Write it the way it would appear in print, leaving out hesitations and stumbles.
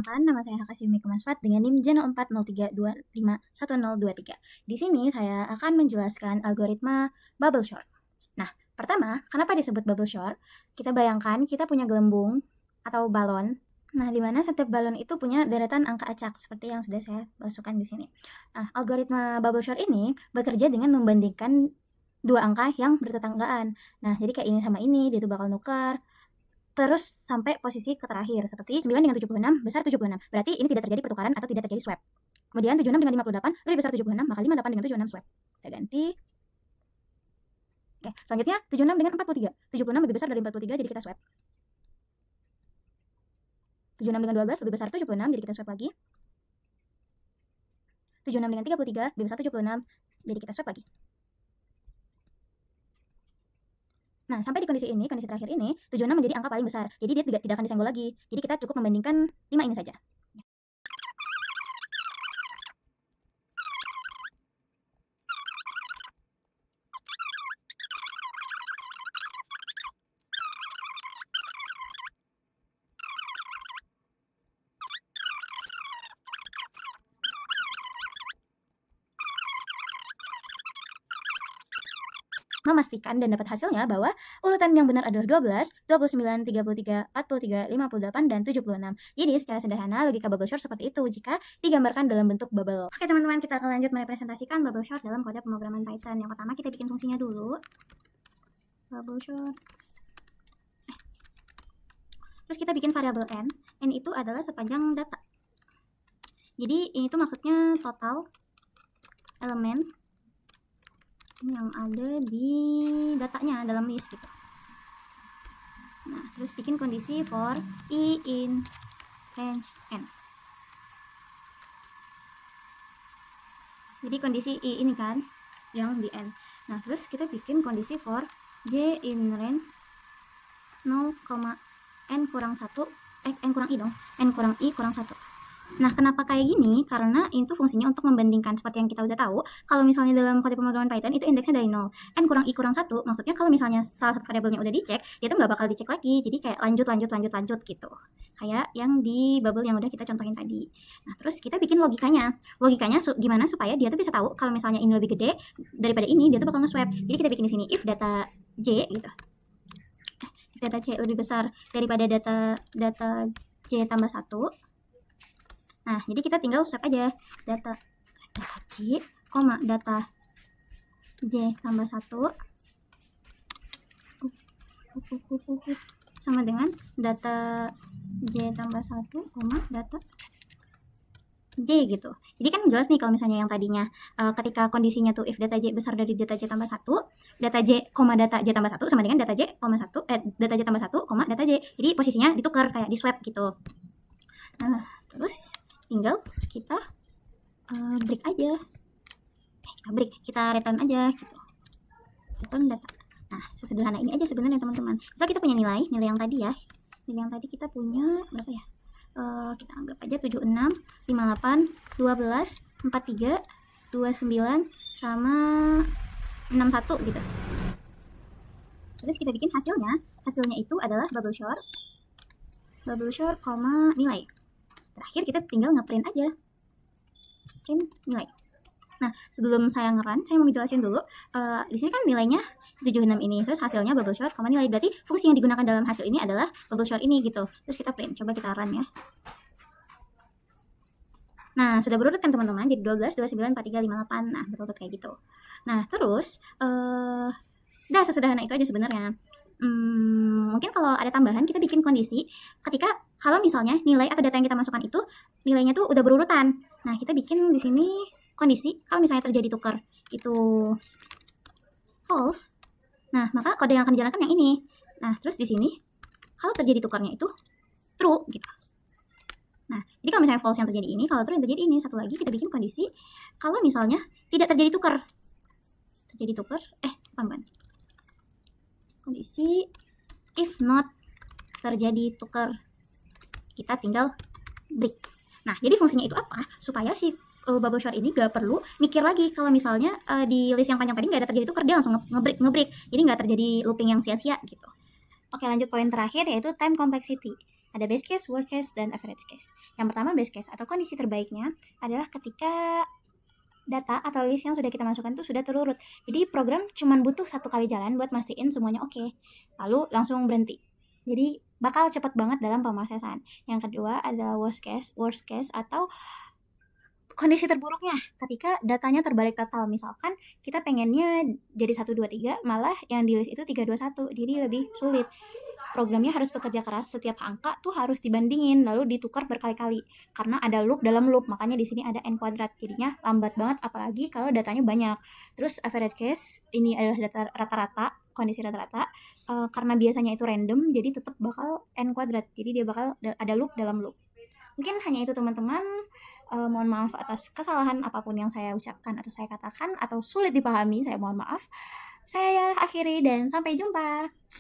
Nama saya Hakasimi Kemasfat dengan NIM J0403251023. Di sini saya akan menjelaskan algoritma bubble short. Nah, pertama, kenapa disebut bubble short? Kita bayangkan kita punya gelembung atau balon. Nah, di mana setiap balon itu punya deretan angka acak seperti yang sudah saya masukkan di sini. Nah, algoritma bubble short ini bekerja dengan membandingkan dua angka yang bertetanggaan. Nah, jadi kayak ini sama ini, dia tuh bakal nuker terus sampai posisi ke terakhir seperti 9 dengan 76 besar 76. Berarti ini tidak terjadi pertukaran atau tidak terjadi swap. Kemudian 76 dengan 58 lebih besar 76, maka 58 dengan 76 swap. Kita ganti. Oke, selanjutnya 76 dengan 43. 76 lebih besar dari 43 jadi kita swap. 76 dengan 12 lebih besar 76 jadi kita swap lagi. 76 dengan 33 lebih besar 76 jadi kita swap lagi. Nah, sampai di kondisi terakhir ini, 76 menjadi angka paling besar. Jadi dia tidak akan disenggol lagi. Jadi kita cukup membandingkan 5 ini saja. Memastikan dan dapat hasilnya bahwa urutan yang benar adalah 12, 29, 33, 43, 58, dan 76. Jadi secara sederhana logika bubble short seperti itu jika digambarkan dalam bentuk bubble. Oke teman-teman, kita akan lanjut merepresentasikan bubble short dalam kode pemrograman Python. Yang pertama kita bikin fungsinya dulu. Bubble short. Terus kita bikin variabel n. N itu adalah sepanjang data. Jadi ini tuh maksudnya total elemen yang ada di datanya dalam list gitu. Nah, terus bikin kondisi for i in range n. Jadi kondisi i ini kan yang di n. Nah, terus kita bikin kondisi for j in range 0, n kurang 1, n kurang i dong, n kurang i kurang 1. Nah, kenapa kayak gini? Karena itu fungsinya untuk membandingkan seperti yang kita udah tahu. Kalau misalnya dalam kode pemrograman Python itu indeksnya dari 0. N kurang I kurang 1, maksudnya kalau misalnya salah satu variabelnya udah dicek, dia tuh nggak bakal dicek lagi. Jadi kayak lanjut gitu. Kayak yang di bubble yang udah kita contohin tadi. Nah, terus kita bikin logikanya. Logikanya gimana supaya dia tuh bisa tahu kalau misalnya ini lebih gede daripada ini, dia tuh bakal nge-swap. Jadi kita bikin di sini if data J gitu. If data C lebih besar daripada data J tambah 1. Nah, jadi kita tinggal swap aja data C, data J tambah 1 sama dengan data J tambah 1, data J gitu. Jadi kan jelas nih kalau misalnya yang tadinya ketika kondisinya tuh if data J besar dari data J tambah 1, data J, data J tambah 1 sama dengan data J, data J tambah 1, data J. Jadi posisinya ditukar kayak di swap gitu. Nah, terus tinggal kita break aja. Kita return aja gitu. Return data. Nah, sesederhana ini aja sebenarnya teman-teman. Misal kita punya nilai yang tadi ya. Nilai yang tadi kita punya berapa ya? Kita anggap aja 76, 58, 12, 43, 29 sama 61 gitu. Terus kita bikin hasilnya. Hasilnya itu adalah bubble short, nilai. Terakhir kita tinggal ngeprint aja. Print nilai. Nah, sebelum saya ngerun, saya mau ngejelasin dulu. Di sini kan nilainya 76 ini. Terus hasilnya bubble short, nilai. Berarti fungsi yang digunakan dalam hasil ini adalah bubble short ini gitu. Terus kita print. Coba kita run ya. Nah, sudah berurut kan teman-teman. Jadi 12, 29, 43, 58. Nah, berurut kayak gitu. Nah, terus udah sesederhana itu aja sebenarnya. Mungkin kalau ada tambahan kita bikin kondisi ketika kalau misalnya nilai atau data yang kita masukkan itu nilainya tuh udah berurutan. Nah, kita bikin di sini kondisi kalau misalnya terjadi tukar itu false. Nah, maka kode yang akan dijalankan yang ini. Nah, terus di sini kalau terjadi tukarnya itu true gitu. Nah, jadi kalau misalnya false yang terjadi ini, kalau true yang terjadi ini. Satu lagi kita bikin kondisi kalau misalnya tidak terjadi tukar. Bukan. Kondisi if not terjadi tukar, kita tinggal break. Nah, jadi fungsinya itu apa? Supaya si bubble short ini gak perlu mikir lagi kalau misalnya di list yang panjang tadi gak ada terjadi tukar, dia langsung ngebreak. Jadi gak terjadi looping yang sia-sia gitu. Oke, lanjut poin terakhir yaitu time complexity. Ada best case, worst case, dan average case. Yang pertama best case atau kondisi terbaiknya adalah ketika data atau list yang sudah kita masukkan itu sudah terurut. Jadi program cuma butuh satu kali jalan buat mastiin semuanya oke. Lalu langsung berhenti. Jadi bakal cepat banget dalam pemrosesan. Yang kedua ada worst case atau kondisi terburuknya ketika datanya terbalik total. Misalkan kita pengennya jadi 1, 2, 3, malah yang di list itu 3, 2, 1, jadi lebih sulit. Programnya harus bekerja keras, setiap angka tuh harus dibandingin lalu ditukar berkali-kali karena ada loop dalam loop, makanya di sini ada n kuadrat, jadinya lambat banget apalagi kalau datanya banyak. Terus average case ini adalah data rata-rata, kondisi rata-rata, karena biasanya itu random jadi tetap bakal n kuadrat, jadi dia bakal ada loop dalam loop. Mungkin hanya itu teman-teman. Mohon maaf atas kesalahan apapun yang saya ucapkan atau saya katakan atau sulit dipahami, saya mohon maaf. Saya akhiri dan sampai jumpa.